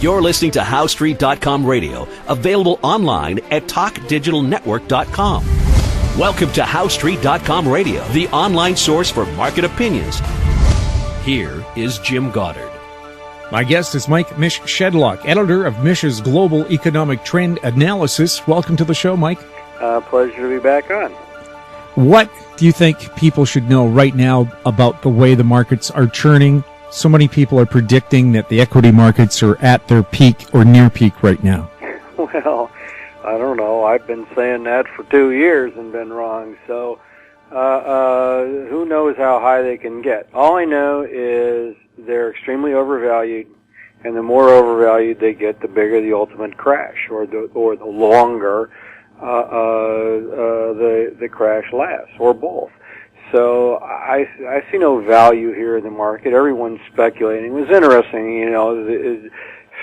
You're listening to HowStreet.com radio, available online at TalkDigitalNetwork.com. Welcome to HowStreet.com radio, the online source for market opinions. Here is Jim Goddard. My guest is Mish Shedlock, editor of Mish's Global Economic Trend Analysis. Welcome to the show, Mike. Pleasure to be back on. What do you think people should know right now about the way the markets are churning? So many people are predicting that the equity markets are at their peak or near peak right now. Well, I don't know. I've been saying that for 2 years and been wrong. So who knows how high they can get? All I know is they're extremely overvalued, and the more overvalued they get, the bigger the ultimate crash, or the longer the crash lasts, or both. So I see no value here in the market. Everyone's speculating. It was interesting,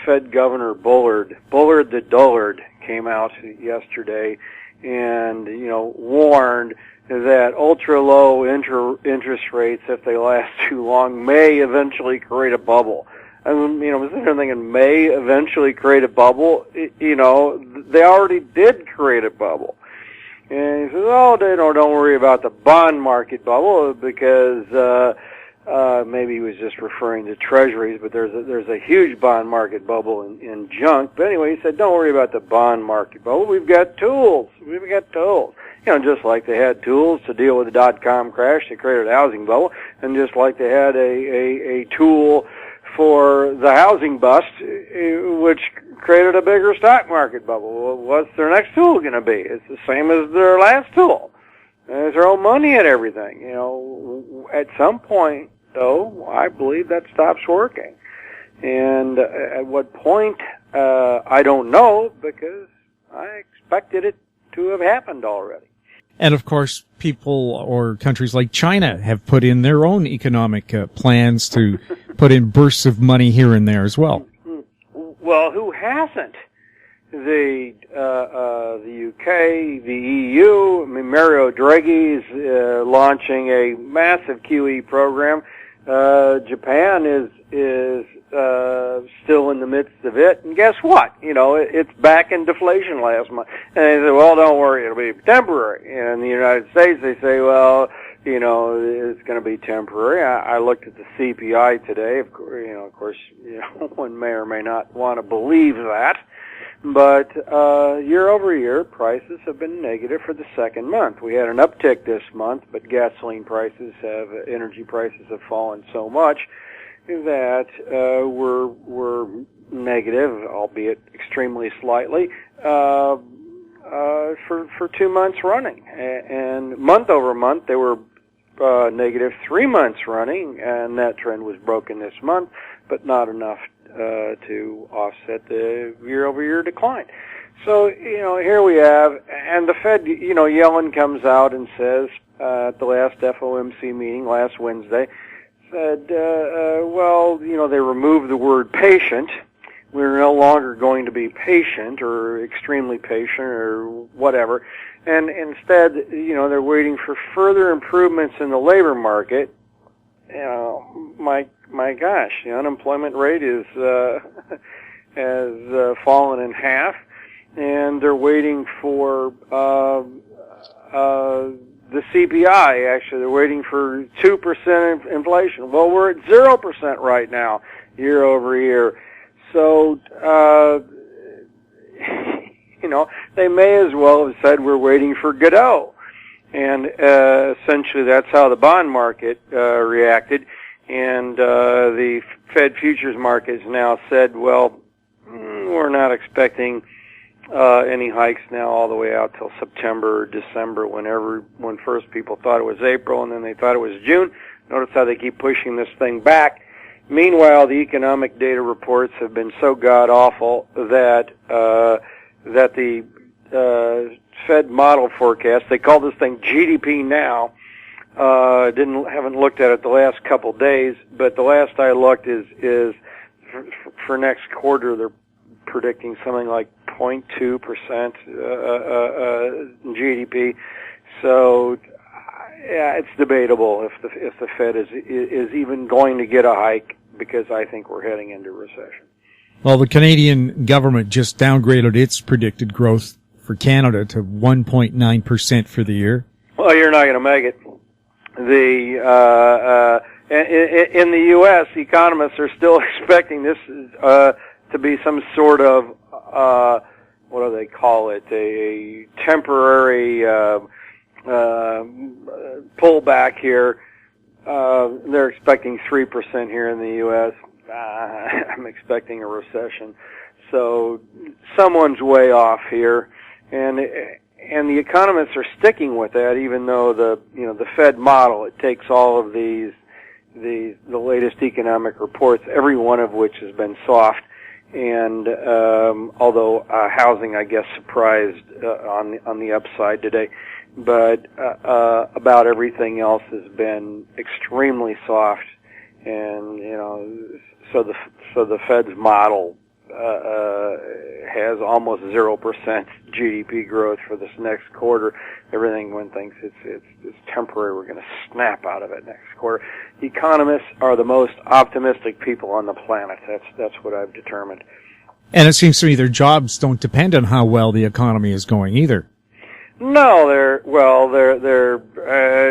Fed Governor Bullard the Dullard came out yesterday and, warned that ultra-low interest rates, if they last too long, may eventually create a bubble. And, was there thinking may eventually create a bubble? They already did create a bubble. And he says, don't worry about the bond market bubble, because maybe he was just referring to treasuries, but there's a huge bond market bubble in junk. But anyway, he said, don't worry about the bond market bubble. We've got tools. Just like they had tools to deal with the dot-com crash that created a housing bubble, and just like they had a tool for the housing bust, which created a bigger stock market bubble. Well, what's their next tool going to be? It's the same as their last tool. They throw money at everything. At some point, though, I believe that stops working. And at what point, I don't know, because I expected it to have happened already. And, of course, people or countries like China have put in their own economic plans to put in bursts of money here and there as well. Well, who hasn't? The UK, the EU. I mean, Mario Draghi's launching a massive QE program. Japan is still in the midst of it, and guess what? It's back in deflation last month. And they say, well, don't worry, it'll be temporary. And in the United States, they say, well, it's going to be temporary. I looked at the CPI today. Of course, one may or may not want to believe that. But year over year, prices have been negative for the second month. We had an uptick this month, but energy prices have fallen so much that we're negative, albeit extremely slightly, for 2 months running. And month over month, they were negative 3 months running, and that trend was broken this month, but not enough to offset the year-over-year decline. So, here we have, and the Fed, Yellen comes out and says at the last FOMC meeting last Wednesday, said, they removed the word patient. We're no longer going to be patient or extremely patient or whatever. And instead, they're waiting for further improvements in the labor market. My gosh, the unemployment rate has fallen in half, and they're waiting for the CPI. Actually, they're waiting for 2% inflation. Well, we're at 0% right now, year over year. So, they may as well have said we're waiting for Godot. And essentially that's how the bond market reacted. And the Fed futures market has now said, well, we're not expecting any hikes now all the way out till September or December, when first people thought it was April and then they thought it was June. Notice how they keep pushing this thing back. Meanwhile, the economic data reports have been so god-awful that the Fed model forecast, they call this thing GDP now, haven't looked at it the last couple days, but the last I looked is for next quarter they're predicting something like 0.2% GDP. So yeah, it's debatable if the Fed is even going to get a hike, because I think we're heading into recession. Well, the Canadian government just downgraded its predicted growth for Canada to 1.9% for the year. Well, you're not going to make it. In the U.S., economists are still expecting this to be some sort of what do they call it? A temporary pullback here. They're expecting 3% here in the U.S. I'm expecting a recession. So someone's way off here, and the economists are sticking with that, even though the Fed model, it takes all of the latest economic reports, every one of which has been soft, and although housing, I guess, surprised on the upside today, but about everything else has been extremely soft, and so the Fed's model has almost 0% GDP growth for this next quarter. Everyone thinks it's temporary. We're going to snap out of it next quarter. Economists are the most optimistic people on the planet. That's what I've determined. And it seems to me their jobs don't depend on how well the economy is going either. No,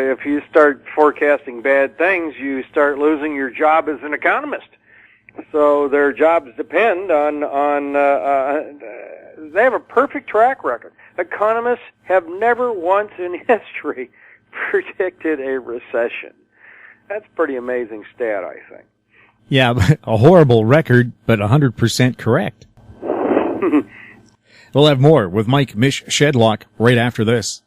if you start forecasting bad things, you start losing your job as an economist. So their jobs depend on they have a perfect track record. Economists have never once in history predicted a recession. That's a pretty amazing stat, I think. Yeah, a horrible record, but 100% correct. We'll have more with Mish Shedlock right after this.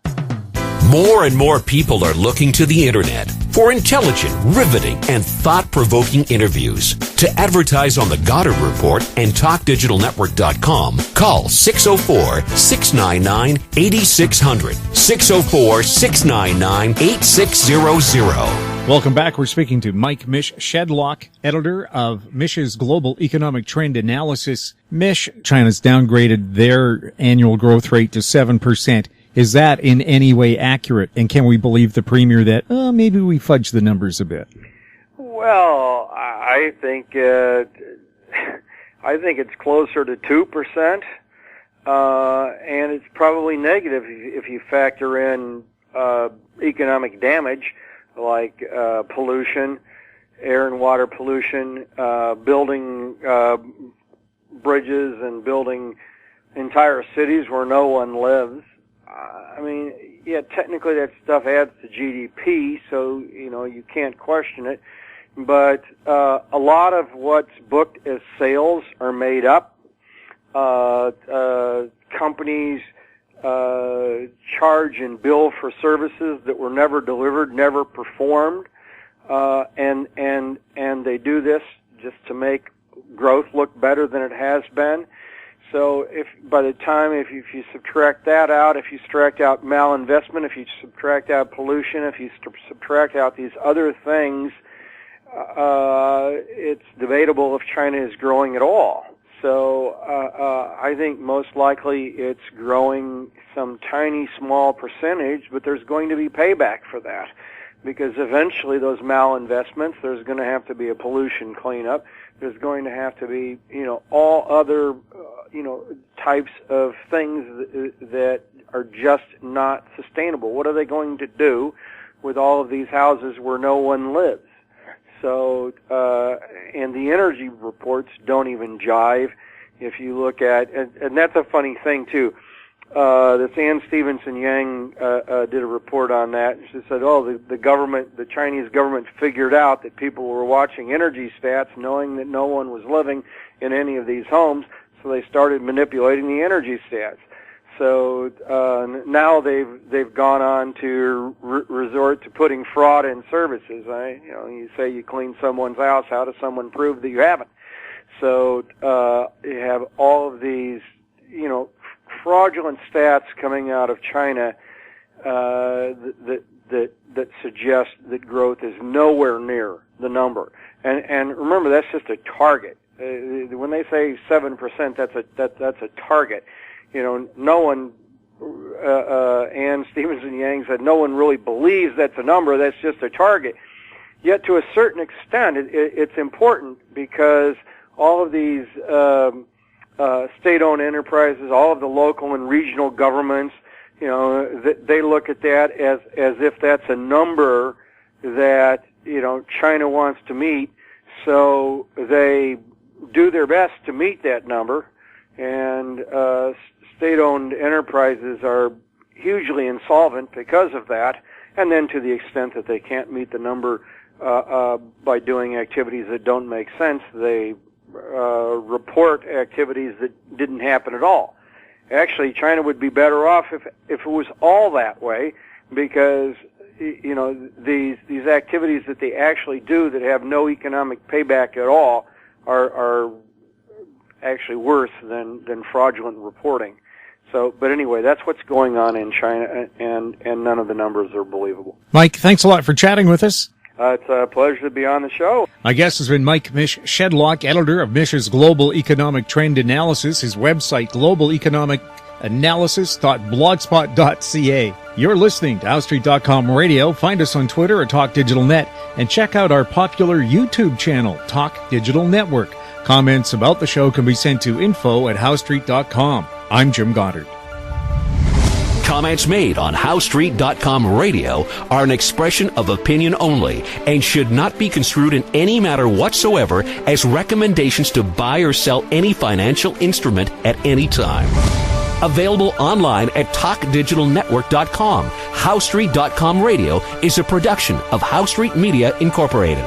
More and more people are looking to the internet for intelligent, riveting, and thought-provoking interviews. To advertise on the Goddard Report and TalkDigitalNetwork.com, call 604-699-8600, 604-699-8600. Welcome back. We're speaking to Mish Shedlock, editor of Mish's Global Economic Trend Analysis. Mish, China's downgraded their annual growth rate to 7%. Is that in any way accurate? And can we believe the premier that maybe we fudged the numbers a bit? Well, I think it's closer to 2%, and it's probably negative if you factor in economic damage like pollution, air and water pollution, building bridges and building entire cities where no one lives. I mean, yeah, technically that stuff adds to GDP, so, you can't question it. But a lot of what's booked as sales are made up. Companies charge and bill for services that were never delivered, never performed, and they do this just to make growth look better than it has been. So if you subtract that out, if you subtract out malinvestment, if you subtract out pollution, if you subtract out these other things, it's debatable if China is growing at all. So I think most likely it's growing some tiny, small percentage, but there's going to be payback for that. Because eventually those malinvestments, there's going to have to be a pollution cleanup. There's going to have to be, all other, types of things that are just not sustainable. What are they going to do with all of these houses where no one lives? So, and the energy reports don't even jive. If you look at, and that's a funny thing too. This Ann Stevenson Yang did a report on that. She said, the Chinese government figured out that people were watching energy stats knowing that no one was living in any of these homes, so they started manipulating the energy stats. So now they've gone on to resort to putting fraud in services. You say you clean someone's house, how does someone prove that you haven't? So you have all of these, fraudulent stats coming out of China that suggest that growth is nowhere near the number. And remember, that's just a target. When they say 7%, that's a target. No one. Ann Stevenson Yang said no one really believes that's a number. That's just a target. Yet, to a certain extent, it's important because all of these state-owned enterprises, all of the local and regional governments, they look at that as if that's a number that, China wants to meet. So they do their best to meet that number, and state-owned enterprises are hugely insolvent because of that. And then to the extent that they can't meet the number by doing activities that don't make sense, they report activities that didn't happen at all. Actually, China would be better off if it was all that way, because these activities that they actually do that have no economic payback at all are actually worse than fraudulent reporting. So, but anyway, that's what's going on in China, and none of the numbers are believable. Mike, thanks a lot for chatting with us. It's a pleasure to be on the show. My guest has been Mike Mish Shedlock, editor of Mish's Global Economic Trend Analysis, his website, globaleconomicanalysis.blogspot.ca. You're listening to HowStreet.com Radio. Find us on Twitter at Talk Digital Net, and check out our popular YouTube channel, Talk Digital Network. Comments about the show can be sent to info@HowStreet.com. I'm Jim Goddard. Comments made on HowStreet.com Radio are an expression of opinion only and should not be construed in any matter whatsoever as recommendations to buy or sell any financial instrument at any time. Available online at TalkDigitalNetwork.com. HowStreet.com Radio is a production of HowStreet Media Incorporated.